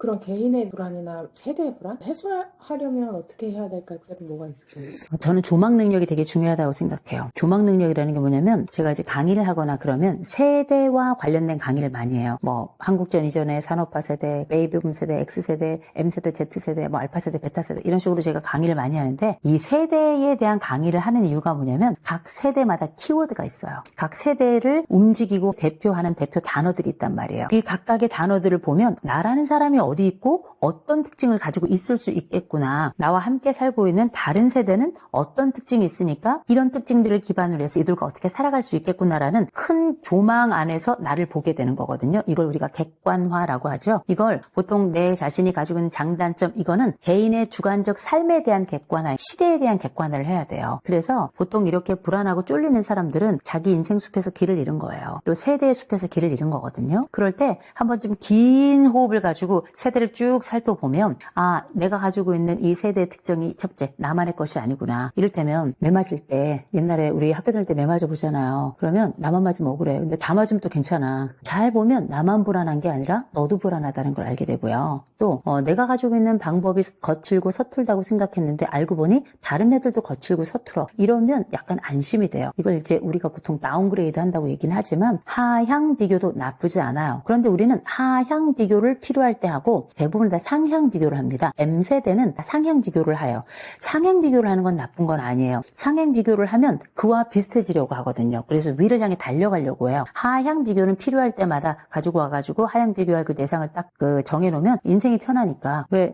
그런 개인의 불안이나 세대의 불안 해소하려면 어떻게 해야 될까요? 그래도 뭐가 있을까요? 저는 조망 능력이 되게 중요하다고 생각해요. 조망 능력이라는 게 뭐냐면 제가 이제 강의를 하거나 그러면 세대와 관련된 강의를 많이 해요. 뭐 한국전 이전의 산업화 세대, 베이비붐 세대, X세대, M세대, Z세대, 뭐 알파세대, 베타세대 이런 식으로 제가 강의를 많이 하는데 이 세대에 대한 강의를 하는 이유가 뭐냐면 각 세대마다 키워드가 있어요. 각 세대를 움직이고 대표하는 대표 단어들이 있단 말이에요. 이 각각의 단어들을 보면 나라는 사람이 어디 있고 어떤 특징을 가지고 있을 수 있겠구나. 나와 함께 살고 있는 다른 세대는 어떤 특징이 있으니까 이런 특징들을 기반으로 해서 이들과 어떻게 살아갈 수 있겠구나라는 큰 조망 안에서 나를 보게 되는 거거든요. 이걸 우리가 객관화라고 하죠. 이걸 보통 내 자신이 가지고 있는 장단점 이거는 개인의 주관적 삶에 대한 객관화, 시대에 대한 객관화를 해야 돼요. 그래서 보통 이렇게 불안하고 쫄리는 사람들은 자기 인생 숲에서 길을 잃은 거예요. 또 세대의 숲에서 길을 잃은 거거든요. 그럴 때 한번 좀 긴 호흡을 가지고 세대를 쭉 살펴보면 아, 내가 가지고 있는 이 세대의 특징이 첫째, 나만의 것이 아니구나. 이를테면 매 맞을 때 옛날에 우리 학교 다닐 때 매 맞아 보잖아요. 그러면 나만 맞으면 억울해. 근데 다 맞으면 또 괜찮아. 잘 보면 나만 불안한 게 아니라 너도 불안하다는 걸 알게 되고요. 또 내가 가지고 있는 방법이 거칠고 서툴다고 생각했는데 알고 보니 다른 애들도 거칠고 서툴어. 이러면 약간 안심이 돼요. 이걸 이제 우리가 보통 다운그레이드 한다고 얘기는 하지만 하향 비교도 나쁘지 않아요. 그런데 우리는 하향 비교를 필요할 때 하고 대부분 다 상향 비교를 합니다. M세대는 다 상향 비교를 해요. 상향 비교를 하는 건 나쁜 건 아니에요. 상향 비교를 하면 그와 비슷해지려고 하거든요. 그래서 위를 향해 달려가려고 해요. 하향 비교는 필요할 때마다 가지고 와가지고 하향 비교할 그 대상을 딱 정해놓으면 인생이 편하니까. 왜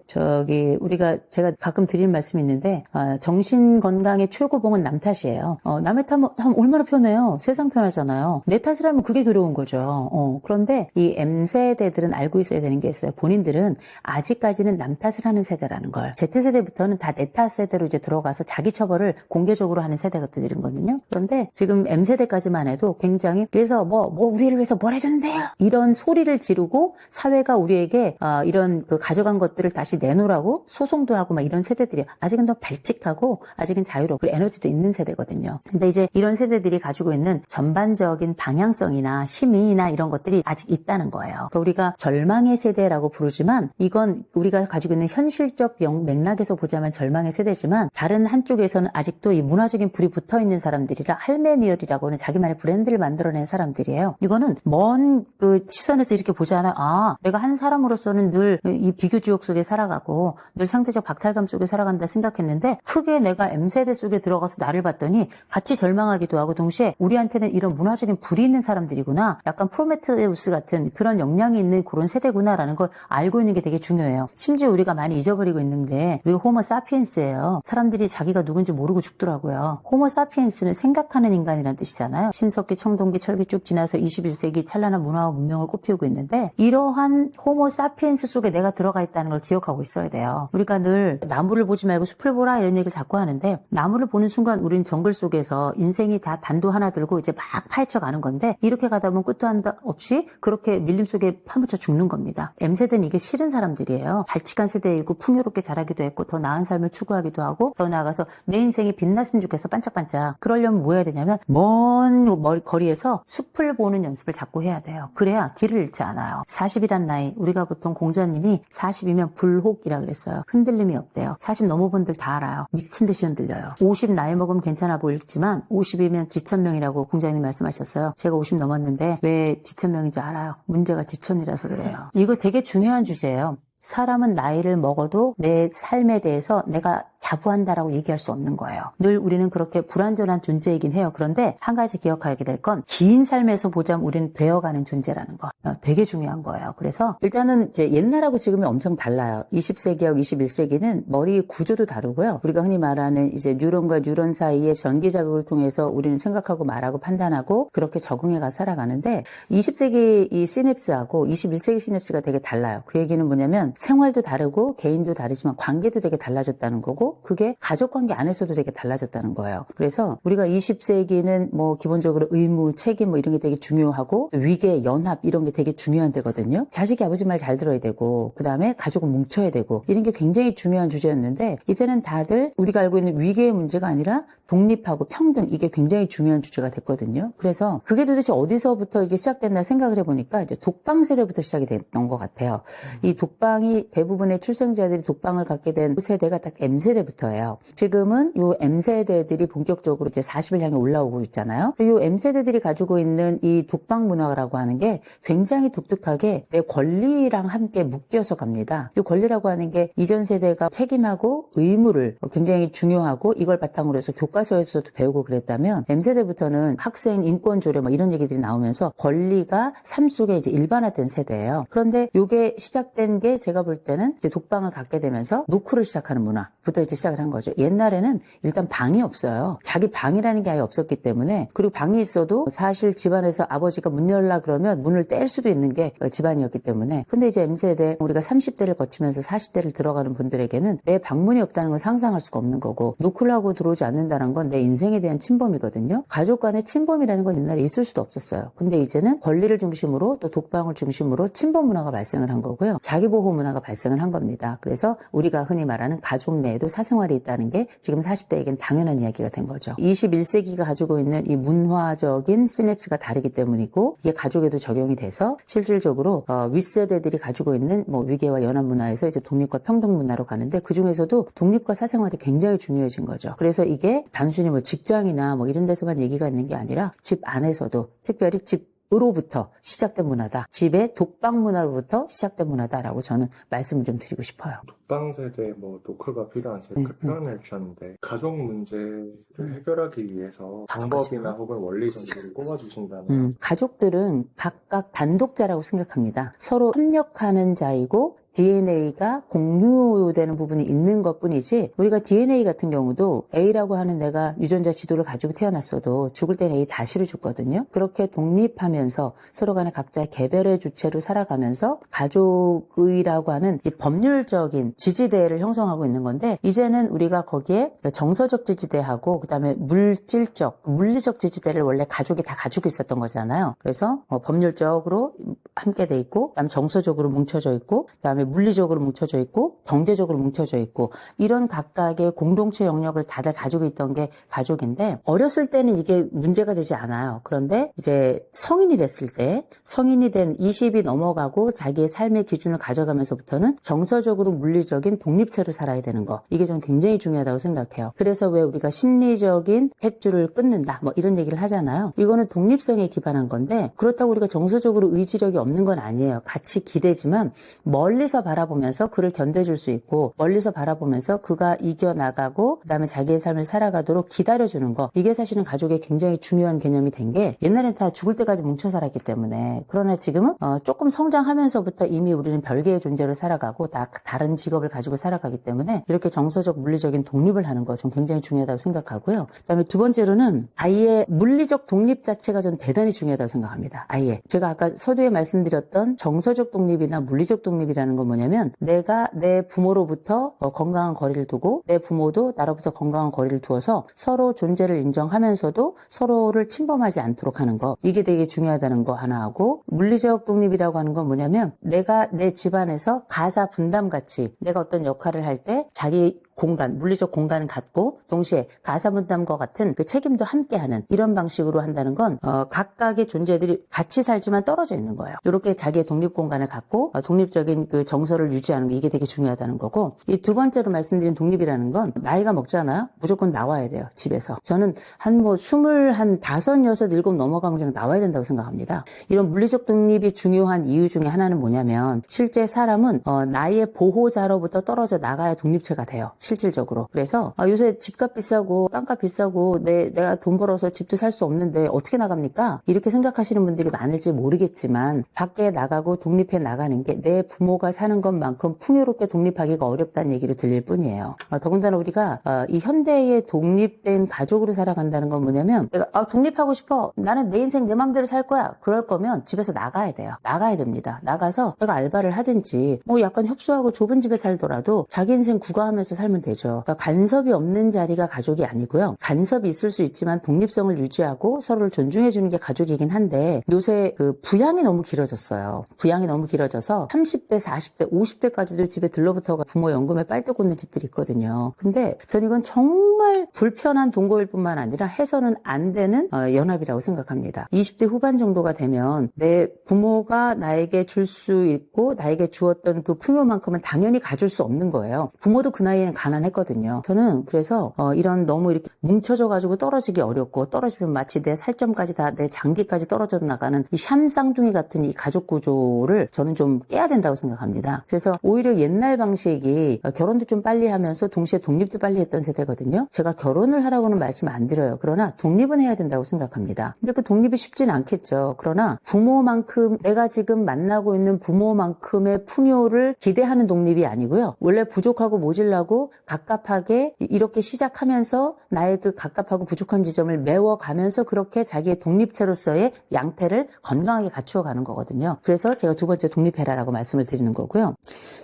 제가 가끔 드리는 말씀이 있는데 정신 건강의 최고봉은 남 탓이에요. 남의 탓하면 얼마나 편해요. 세상 편하잖아요. 내 탓을 하면 그게 괴로운 거죠. 그런데 이 M세대들은 알고 있어야 되는 게 있어요. 본인들은 아직까지는 남 탓을 하는 세대라는 걸. Z세대부터는 다 내 탓 세대로 이제 들어가서 자기 처벌을 공개적으로 하는 세대가 들이거든요. 그런데 지금 M세대까지만 해도 굉장히 그래서 우리를 위해서 뭘 해줬는데요? 이런 소리를 지르고 사회가 우리에게 이런 그 가져간 것들을 다시 내놓으라고 소송도 하고 막 이런 세대들이 아직은 더 발칙하고 아직은 자유롭고 에너지도 있는 세대거든요. 근데 이제 이런 세대들이 가지고 있는 전반적인 방향성이나 힘이나 이런 것들이 아직 있다는 거예요. 그러니까 우리가 절망의 세대라고 부르지만 이건 우리가 가지고 있는 현실적 맥락에서 보자면 절망의 세대지만 다른 한쪽에서는 아직도 이 문화적인 불이 붙어있는 사람들이라 할메니얼이라고 하는 자기만의 브랜드를 만들어낸 사람들이에요. 이거는 먼 그 시선에서 이렇게 보잖아요. 아, 내가 한 사람으로서는 늘 이 비교지옥 속에 살아가고 늘 상대적 박탈감 속에 살아간다 생각했는데 크게 내가 M세대 속에 들어가서 나를 봤더니 같이 절망하기도 하고 동시에 우리한테는 이런 문화적인 불이 있는 사람들이구나. 약간 프로메테우스 같은 그런 역량이 있는 그런 세대구나라는 걸 알고 있는 게 되게 중요해요. 심지어 우리가 많이 잊어버리고 있는 게 우리가 호모 사피엔스예요. 사람들이 자기가 누군지 모르고 죽더라고요. 호모 사피엔스는 생각하는 인간이라는 뜻이잖아요. 신석기, 청동기, 철기 쭉 지나서 21세기 찬란한 문화와 문명을 꽃피우고 있는데 이러한 호모 사피엔스 속에 내가 들어가 있다는 걸 기억하고 있어야 돼요. 우리가 늘 나무를 보지 말고 숲을 보라 이런 얘기를 자꾸 하는데 나무를 보는 순간 우리는 정글 속에서 인생이 다 단도 하나 들고 이제 막 파헤쳐 가는 건데 이렇게 가다 보면 끝도 한도 없이 그렇게 밀림 속에 파묻혀 죽는 겁니다. M세대는 이게 싫은 사람들이에요. 발칙한 세대이고 풍요롭게 자라기도 했고 더 나은 삶을 추구하기도 하고 더 나아가서 내 인생이 빛났으면 좋겠어 반짝반짝. 그러려면 뭐 해야 되냐면 먼 거리에서 숲을 보는 연습을 자꾸 해야 돼요. 그래야 길을 잃지 않아요. 40이란 나이 우리가 보통 공자님이 40이면 불혹이라 그랬어요. 흔들림이 없대요. 40 넘은 분들 다 알아요. 미친 듯이 흔들려요. 50 나이 먹으면 괜찮아 보이지만 50이면 지천명이라고 공자님 말씀하셨어요. 제가 50 넘었는데 왜 지천명인 줄 알아요. 문제가 지천이라서 그래요. 이거 되게 중요한 주제예요. 사람은 나이를 먹어도 내 삶에 대해서 내가 자부한다라고 얘기할 수 없는 거예요. 늘 우리는 그렇게 불완전한 존재이긴 해요. 그런데 한 가지 기억하게 될 건 긴 삶에서 보자면 우리는 되어가는 존재라는 거. 되게 중요한 거예요. 그래서 일단은 이제 옛날하고 지금이 엄청 달라요. 20세기하고 21세기는 머리 구조도 다르고요. 우리가 흔히 말하는 이제 뉴런과 뉴런 사이의 전기 자극을 통해서 우리는 생각하고 말하고 판단하고 그렇게 적응해가 살아가는데 20세기 이 시냅스하고 21세기 시냅스가 되게 달라요. 그 얘기는 뭐냐면 생활도 다르고 개인도 다르지만 관계도 되게 달라졌다는 거고 달라졌고 그게 가족관계 안에서도 되게 달라졌다는 거예요. 그래서 우리가 20세기는 뭐 기본적으로 의무, 책임 뭐 이런 게 되게 중요하고 위계, 연합 이런 게 되게 중요한 데거든요. 자식이 아버지 말 잘 들어야 되고 그 다음에 가족은 뭉쳐야 되고 이런 게 굉장히 중요한 주제였는데 이제는 다들 우리가 알고 있는 위계의 문제가 아니라 독립하고 평등 이게 굉장히 중요한 주제가 됐거든요. 그래서 그게 도대체 어디서부터 이게 시작됐나 생각을 해보니까 이제 독방 세대부터 시작이 됐던 것 같아요. 이 독방이 대부분의 출생자들이 독방을 갖게 된 세대가 딱 M세대부터예요. 지금은 요 M세대들이 본격적으로 이제 40을 향해 올라오고 있잖아요. 요 M세대들이 가지고 있는 이 독방 문화라고 하는 게 굉장히 독특하게 내 권리랑 함께 묶여서 갑니다. 이 권리라고 하는 게 이전 세대가 책임하고 의무를 굉장히 중요하고 이걸 바탕으로 해서 교과서에서도 배우고 그랬다면 M세대부터는 학생 인권 조례 뭐 이런 얘기들이 나오면서 권리가 삶 속에 이제 일반화된 세대예요. 그런데 이게 시작된 게 제가 볼 때는 이제 독방을 갖게 되면서 노크를 시작하는 문화부터 이제 시작을 한 거죠. 옛날에는 일단 방이 없어요. 자기 방이라는 게 아예 없었기 때문에 그리고 방이 있어도 사실 집안에서 아버지가 문 열라 그러면 문을 뗄 수도 있는 게 집안이었기 때문에 근데 이제 M세대 우리가 30대를 거치면서 40대를 들어가는 분들에게는 내 방문이 없다는 걸 상상할 수가 없는 거고 노크를 하고 들어오지 않는다는 건 내 인생에 대한 침범이거든요. 가족 간의 침범이라는 건 옛날에 있을 수도 없었어요. 근데 이제는 권리를 중심으로 또 독방을 중심으로 침범 문화가 발생을 한 거고요. 자기보호 문화가 발생을 한 겁니다. 그래서 우리가 흔히 말하는 가족 내에도 사생활이 있다는 게 지금 40대에겐 당연한 이야기가 된 거죠. 21세기가 가지고 있는 이 문화적인 시냅스가 다르기 때문이고 이게 가족에도 적용이 돼서 실질적으로 윗세대들이 가지고 있는 뭐 위계와 연합 문화에서 이제 독립과 평등 문화로 가는데 그 중에서도 독립과 사생활이 굉장히 중요해진 거죠. 그래서 이게 단순히 뭐 직장이나 뭐 이런 데서만 얘기가 있는 게 아니라 집 안에서도 특별히 집으로부터 시작된 문화다. 집의 독방 문화로부터 시작된 문화다라고 저는 말씀을 좀 드리고 싶어요. 독방 세대 뭐 노크가 필요한 세대 그 표현을 주셨는데 가족 문제를 해결하기 위해서 방법이나 혹은 원리 정도를 꼽아주신다면 가족들은 각각 단독자라고 생각합니다. 서로 협력하는 자이고 DNA가 공유되는 부분이 있는 것뿐이지 우리가 DNA 같은 경우도 A라고 하는 내가 유전자 지도를 가지고 태어났어도 죽을 때는 A 다시로 죽거든요. 그렇게 독립하면서 서로 간에 각자의 개별의 주체로 살아가면서 가족의라고 하는 이 법률적인 지지대를 형성하고 있는 건데 이제는 우리가 거기에 정서적 지지대하고 그다음에 물질적, 물리적 지지대를 원래 가족이 다 가지고 있었던 거잖아요. 그래서 법률적으로 함께 돼 있고 그다음에 정서적으로 뭉쳐져 있고 그다음에 물리적으로 뭉쳐져 있고 경제적으로 뭉쳐져 있고 이런 각각의 공동체 영역을 다들 가지고 있던 게 가족인데 어렸을 때는 이게 문제가 되지 않아요. 그런데 이제 성인이 됐을 때 성인이 된 20이 넘어가고 자기의 삶의 기준을 가져가면서부터는 정서적으로 물리적인 독립체로 살아야 되는 거 이게 저는 굉장히 중요하다고 생각해요. 그래서 왜 우리가 심리적인 탯줄을 끊는다 뭐 이런 얘기를 하잖아요. 이거는 독립성에 기반한 건데 그렇다고 우리가 정서적으로 의지력이 없는 건 아니에요. 같이 기대지만 멀리서 바라보면서 그를 견뎌줄 수 있고 멀리서 바라보면서 그가 이겨나가고 그다음에 자기의 삶을 살아가도록 기다려주는 거 이게 사실은 가족의 굉장히 중요한 개념이 된 게 옛날엔 다 죽을 때까지 뭉쳐 살았기 때문에 그러나 지금은 조금 성장하면서부터 이미 우리는 별개의 존재로 살아가고 다 다른 직업을 가지고 살아가기 때문에 이렇게 정서적 물리적인 독립을 하는 거 좀 굉장히 중요하다고 생각하고요. 그다음에 두 번째로는 아이의 물리적 독립 자체가 전 대단히 중요하다고 생각합니다. 아이의 제가 아까 서두에 말씀드렸던 정서적 독립이나 물리적 독립이라는 건 뭐냐면 내가 내 부모로부터 건강한 거리를 두고 내 부모도 나로부터 건강한 거리를 두어서 서로 존재를 인정하면서도 서로를 침범하지 않도록 하는 거 이게 되게 중요하다는 거 하나 하고 물리적 독립이라고 하는 건 뭐냐면 내가 내 집안에서 가사 분담 같이 내가 어떤 역할을 할 때 자기 공간, 물리적 공간을 갖고 동시에 가사분담과 같은 그 책임도 함께하는 이런 방식으로 한다는 건 각각의 존재들이 같이 살지만 떨어져 있는 거예요. 이렇게 자기의 독립 공간을 갖고 독립적인 그 정서를 유지하는 게 이게 되게 중요하다는 거고 이 두 번째로 말씀드린 독립이라는 건 나이가 먹잖아요. 무조건 나와야 돼요. 집에서. 저는 한 25, 6, 7 넘어가면 그냥 나와야 된다고 생각합니다. 이런 물리적 독립이 중요한 이유 중에 하나는 뭐냐면 실제 사람은 나의 보호자로부터 떨어져 나가야 독립체가 돼요. 실질적으로. 그래서 요새 집값 비싸고 땅값 비싸고 내가 돈 벌어서 집도 살 수 없는데 어떻게 나갑니까? 이렇게 생각하시는 분들이 많을지 모르겠지만 밖에 나가고 독립해 나가는 게 내 부모가 사는 것만큼 풍요롭게 독립하기가 어렵다는 얘기로 들릴 뿐이에요. 더군다나 우리가 이 현대의 독립된 가족으로 살아간다는 건 뭐냐면 내가 독립하고 싶어. 나는 내 인생 내 맘대로 살 거야. 그럴 거면 집에서 나가야 돼요. 나가야 됩니다. 나가서 내가 알바를 하든지 뭐 약간 협소하고 좁은 집에 살더라도 자기 인생 구가하면서 살면 살면 되죠. 그러니까 간섭이 없는 자리가 가족이 아니고요. 간섭이 있을 수 있지만 독립성을 유지하고 서로를 존중해주는 게 가족이긴 한데 요새 그 부양이 너무 길어졌어요. 부양이 너무 길어져서 30대, 40대, 50대까지도 집에 들러붙어가 부모 연금에 빨대 꽂는 집들이 있거든요. 근데 전 이건 정말 불편한 동거일 뿐만 아니라 해서는 안 되는 연합이라고 생각합니다. 20대 후반 정도가 되면 내 부모가 나에게 줄 수 있고 나에게 주었던 그 풍요만큼은 당연히 가질 수 없는 거예요. 부모도 그 나이에는 가난했거든요. 저는 그래서 이런 너무 이렇게 뭉쳐져 가지고 떨어지기 어렵고 떨어지면 마치 내 살점까지 다 내 장기까지 떨어져 나가는 이 샴쌍둥이 같은 이 가족 구조를 저는 좀 깨야 된다고 생각합니다. 그래서 오히려 옛날 방식이 결혼도 좀 빨리 하면서 동시에 독립도 빨리 했던 세대거든요. 제가 결혼을 하라고는 말씀 안 드려요. 그러나 독립은 해야 된다고 생각합니다. 근데 그 독립이 쉽진 않겠죠. 그러나 부모만큼 내가 지금 만나고 있는 부모만큼의 풍요를 기대하는 독립이 아니고요. 원래 부족하고 모질라고 갑갑하게 이렇게 시작하면서 나의 그 갑갑하고 부족한 지점을 메워가면서 그렇게 자기의 독립체로서의 양태를 건강하게 갖추어가는 거거든요. 그래서 제가 두 번째 독립해라라고 말씀을 드리는 거고요.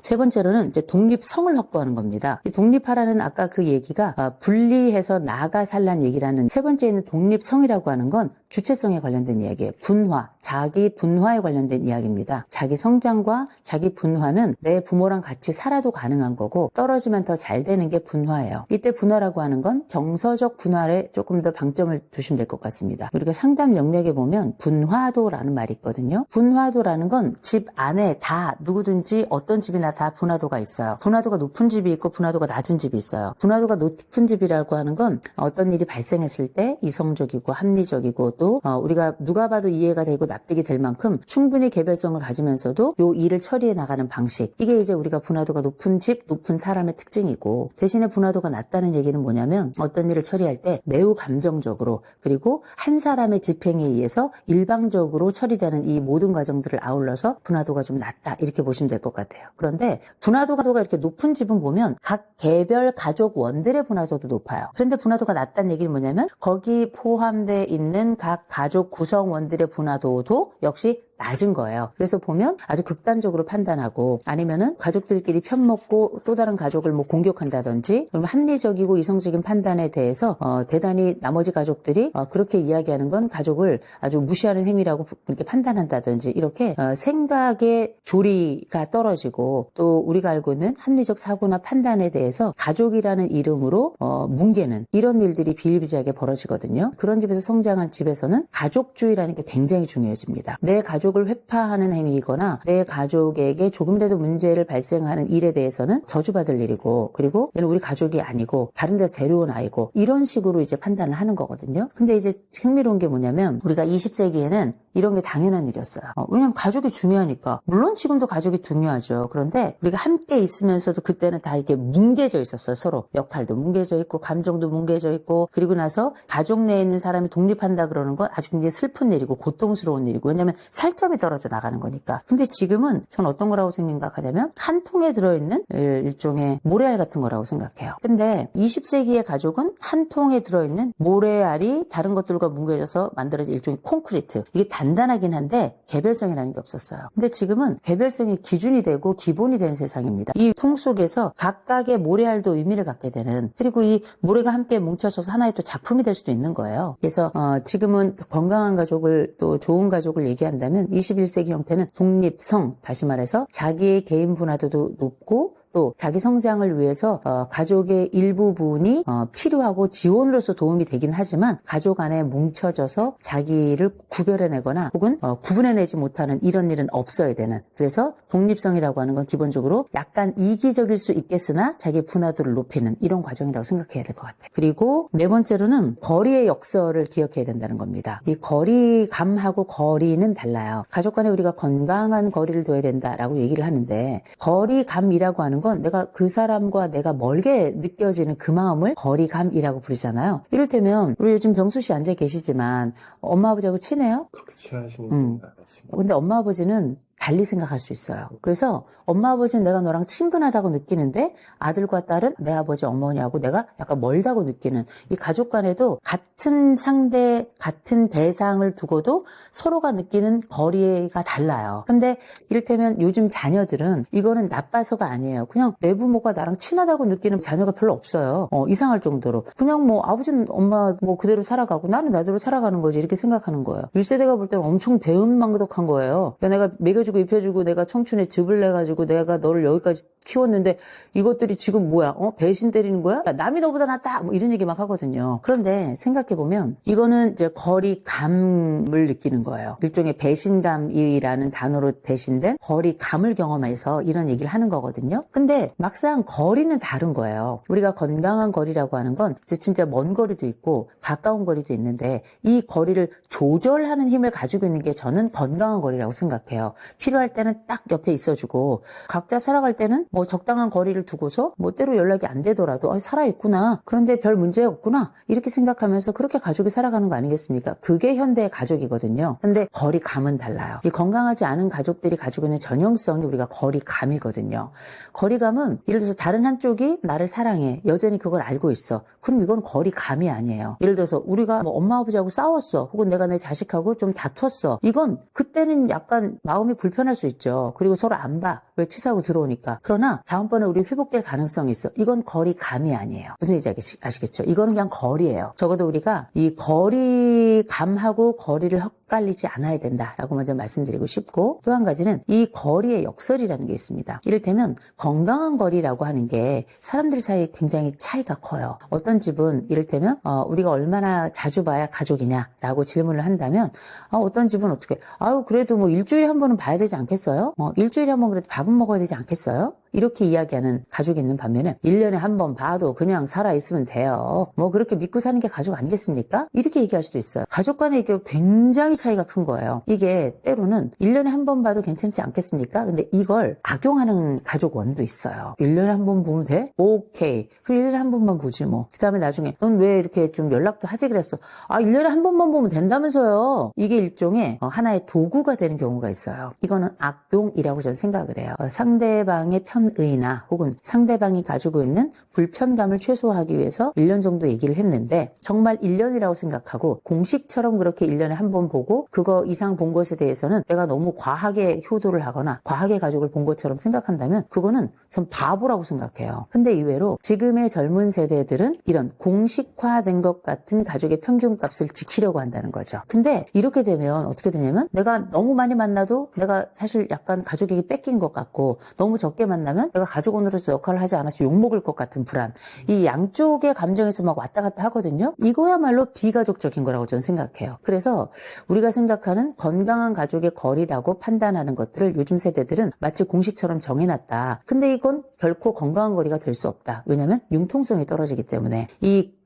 세 번째로는 이제 독립성을 확보하는 겁니다. 이 독립하라는 아까 그 얘기가 분리해서 나가 살란 얘기라는 세 번째 있는 독립성이라고 하는 건 주체성에 관련된 이야기예요. 분화, 자기 분화에 관련된 이야기입니다. 자기 성장과 자기 분화는 내 부모랑 같이 살아도 가능한 거고 떨어지면 더 잘 되는 게 분화예요. 이때 분화라고 하는 건 정서적 분화에 조금 더 방점을 두시면 될 것 같습니다. 우리가 상담 영역에 보면 분화도라는 말이 있거든요. 분화도라는 건 집 안에 다 누구든지 어떤 집이나 다 분화도가 있어요. 분화도가 높은 집이 있고 분화도가 낮은 집이 있어요. 분화도가 높은 집이라고 하는 건 어떤 일이 발생했을 때 이성적이고 합리적이고 또 우리가 누가 봐도 이해가 되고 납득이 될 만큼 충분히 개별성을 가지면서도 요 일을 처리해 나가는 방식, 이게 이제 우리가 분화도가 높은 집, 높은 사람의 특징이고, 대신에 분화도가 낮다는 얘기는 뭐냐면 어떤 일을 처리할 때 매우 감정적으로 그리고 한 사람의 집행에 의해서 일방적으로 처리되는 이 모든 과정들을 아울러서 분화도가 좀 낮다 이렇게 보시면 될 것 같아요. 그런데 분화도가 이렇게 높은 집은 보면 각 개별 가족원들의 분화도도 높아요. 그런데 분화도가 낮다는 얘기는 뭐냐면 거기 포함되어 있는 각 가족 구성원들의 분화도도 역시 낮은 거예요. 그래서 보면 아주 극단적으로 판단하고 아니면은 가족들끼리 편먹고 또 다른 가족을 뭐 공격한다든지 그러면 합리적이고 이성적인 판단에 대해서 대단히 나머지 가족들이 그렇게 이야기하는 건 가족을 아주 무시하는 행위라고 그렇게 판단한다든지 이렇게 생각의 조리가 떨어지고 또 우리가 알고 있는 합리적 사고나 판단에 대해서 가족이라는 이름으로 뭉개는 이런 일들이 비일비재하게 벌어지거든요. 그런 집에서 성장한 집에서는 가족주의라는 게 굉장히 중요해집니다. 내 가족을 회파하는 행위이거나 내 가족에게 조금이라도 문제를 발생하는 일에 대해서는 저주받을 일이고 그리고 얘는 우리 가족이 아니고 다른 데서 데려온 아이고 이런 식으로 이제 판단을 하는 거거든요. 근데 이제 흥미로운 게 뭐냐면 우리가 20세기에는 이런 게 당연한 일이었어요. 왜냐면 가족이 중요하니까. 물론 지금도 가족이 중요하죠. 그런데 우리가 함께 있으면서도 그때는 다 이렇게 뭉개져 있었어요. 서로 역할도 뭉개져 있고 감정도 뭉개져 있고 그리고 나서 가족 내에 있는 사람이 독립한다 그러는 건 아주 굉장히 슬픈 일이고 고통스러운 일이고 왜냐면 살점이 떨어져 나가는 거니까. 근데 지금은 전 어떤 거라고 생각하냐면 한 통에 들어있는 일종의 모래알 같은 거라고 생각해요. 근데 20세기의 가족은 한 통에 들어있는 모래알이 다른 것들과 뭉개져서 만들어진 일종의 콘크리트. 이게 단단하긴 한데 개별성이라는 게 없었어요. 근데 지금은 개별성이 기준이 되고 기본이 된 세상입니다. 이 통 속에서 각각의 모래알도 의미를 갖게 되는 그리고 이 모래가 함께 뭉쳐져서 하나의 또 작품이 될 수도 있는 거예요. 그래서 지금은 건강한 가족을 또 좋은 가족을 얘기한다면 21세기 형태는 독립성, 다시 말해서 자기의 개인 분화도도 높고 또 자기 성장을 위해서 가족의 일부분이 필요하고 지원으로서 도움이 되긴 하지만 가족 안에 뭉쳐져서 자기를 구별해내거나 혹은 구분해내지 못하는 이런 일은 없어야 되는 그래서 독립성이라고 하는 건 기본적으로 약간 이기적일 수 있겠으나 자기 분화도를 높이는 이런 과정이라고 생각해야 될 것 같아요. 그리고 네 번째로는 거리의 역설을 기억해야 된다는 겁니다. 이 거리감하고 거리는 달라요. 가족 간에 우리가 건강한 거리를 둬야 된다라고 얘기를 하는데 거리감이라고 하는 건 내가 그 사람과 내가 멀게 느껴지는 그 마음을 거리감이라고 부르잖아요. 이를테면 우리 요즘 병수 씨 앉아 계시지만 엄마 아버지하고 친해요? 그렇게 친하신 분은 안 같습니다. 근데 엄마 아버지는 달리 생각할 수 있어요. 그래서 엄마 아버지는 내가 너랑 친근하다고 느끼는데 아들과 딸은 내 아버지 어머니하고 내가 약간 멀다고 느끼는, 이 가족 간에도 같은 상대, 같은 대상을 두고도 서로가 느끼는 거리가 달라요. 근데 이를테면 요즘 자녀들은 이거는 나빠서가 아니에요. 그냥 내 부모가 나랑 친하다고 느끼는 자녀가 별로 없어요. 이상할 정도로. 그냥 뭐 아버지는 엄마 뭐 그대로 살아가고 나는 나대로 살아가는 거지, 이렇게 생각하는 거예요. 1세대가 볼 때는 엄청 배은망덕한 거예요. 야, 내가 먹여주고 입혀주고 내가 청춘에 즙을 내가지고 내가 너를 여기까지 키웠는데 이것들이 지금 뭐야? 배신 때리는 거야? 야, 남이 너보다 낫다! 뭐 이런 얘기 막 하거든요. 그런데 생각해보면 이거는 이제 거리감을 느끼는 거예요. 일종의 배신감이라는 단어로 대신된 거리감을 경험해서 이런 얘기를 하는 거거든요. 근데 막상 거리는 다른 거예요. 우리가 건강한 거리라고 하는 건 이제 진짜 먼 거리도 있고 가까운 거리도 있는데, 이 거리를 조절하는 힘을 가지고 있는 게 저는 건강한 거리라고 생각해요. 필요할 때는 딱 옆에 있어주고, 각자 살아갈 때는 뭐 적당한 거리를 두고서 뭐 때로 연락이 안 되더라도 살아있구나, 그런데 별 문제 없구나, 이렇게 생각하면서 그렇게 가족이 살아가는 거 아니겠습니까? 그게 현대의 가족이거든요. 근데 거리감은 달라요. 이 건강하지 않은 가족들이 가지고 있는 전형성이 우리가 거리감이거든요. 거리감은 예를 들어서 다른 한쪽이 나를 사랑해, 여전히 그걸 알고 있어. 그럼 이건 거리감이 아니에요. 예를 들어서 우리가 뭐 엄마 아버지하고 싸웠어, 혹은 내가 내 자식하고 좀 다퉜어. 이건 그때는 약간 마음이 불편할 수 있죠. 그리고 서로 안 봐. 왜 치사하고 들어오니까. 그러나 다음번에 우리 회복될 가능성이 있어. 이건 거리감이 아니에요. 무슨 얘기인지 아시겠죠? 이거는 그냥 거리예요. 적어도 우리가 이 거리감하고 거리를 헷갈리지 않아야 된다라고 먼저 말씀드리고 싶고, 또 한 가지는 이 거리의 역설이라는 게 있습니다. 이를테면 건강한 거리라고 하는 게 사람들 사이에 굉장히 차이가 커요. 어떤 집은 이를테면 우리가 얼마나 자주 봐야 가족이냐라고 질문을 한다면, 어떤 집은 어떻게, 그래도 뭐 일주일에 한 번은 봐야 되지 않겠어요? 일주일에 한 번 그래도 밥은 먹어야 되지 않겠어요? 이렇게 이야기하는 가족이 있는 반면에 1년에 한 번 봐도 그냥 살아있으면 돼요. 뭐 그렇게 믿고 사는 게 가족 아니겠습니까? 이렇게 얘기할 수도 있어요. 가족 간에 이게 굉장히 차이가 큰 거예요. 이게 때로는 1년에 한 번 봐도 괜찮지 않겠습니까? 근데 이걸 악용하는 가족 원도 있어요. 1년에 한 번 보면 돼? 오케이. 그럼 1년에 한 번만 보지 뭐. 그 다음에 나중에 넌 왜 이렇게 좀 연락도 하지 그랬어? 1년에 한 번만 보면 된다면서요. 이게 일종의 하나의 도구가 되는 경우가 있어요. 이거는 악용이라고 저는 생각을 해요. 상대방의 편의나 혹은 상대방이 가지고 있는 불편감을 최소화하기 위해서 1년 정도 얘기를 했는데, 정말 1년이라고 생각하고 공식처럼 그렇게 1년에 한 번 보고 그거 이상 본 것에 대해서는 내가 너무 과하게 효도를 하거나 과하게 가족을 본 것처럼 생각한다면 그거는 전 바보라고 생각해요. 근데 이외로 지금의 젊은 세대들은 이런 공식화된 것 같은 가족의 평균값을 지키려고 한다는 거죠. 근데 이렇게 되면 어떻게 되냐면, 내가 너무 많이 만나도 내가 사실 약간 가족에게 뺏긴 것 같고, 너무 적게 만나면 내가 가족원으로서 역할을 하지 않아서 욕먹을 것 같은 불안, 이 양쪽의 감정에서 막 왔다 갔다 하거든요. 이거야말로 비가족적인 거라고 저는 생각해요. 그래서 우리가 생각하는 건강한 가족의 거리라고 판단하는 것들을 요즘 세대들은 마치 공식처럼 정해놨다. 근데 이건 결코 건강한 거리가 될 수 없다. 왜냐하면 융통성이 떨어지기 때문에.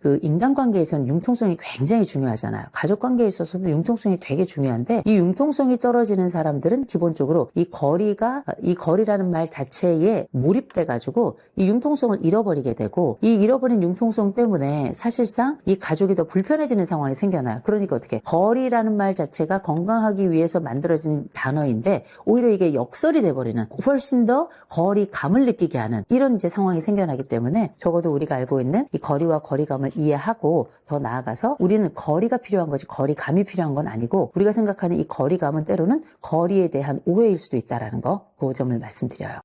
그 인간관계에서는 융통성이 굉장히 중요하잖아요. 가족관계에 있어서도 융통성이 되게 중요한데, 이 융통성이 떨어지는 사람들은 기본적으로 이 거리라는 말 자체에 몰입돼가지고 이 융통성을 잃어버리게 되고, 이 잃어버린 융통성 때문에 사실상 이 가족이 더 불편해지는 상황이 생겨나요. 그러니까 어떻게, 거리라는 말 자체가 건강하기 위해서 만들어진 단어인데 오히려 이게 역설이 돼버리는, 훨씬 더 거리감을 느끼게 하는 이런 이제 상황이 생겨나기 때문에, 적어도 우리가 알고 있는 이 거리와 거리감을 이해하고 더 나아가서 우리는 거리가 필요한 거지 거리감이 필요한 건 아니고, 우리가 생각하는 이 거리감은 때로는 거리에 대한 오해일 수도 있다라는 거, 그 점을 말씀드려요.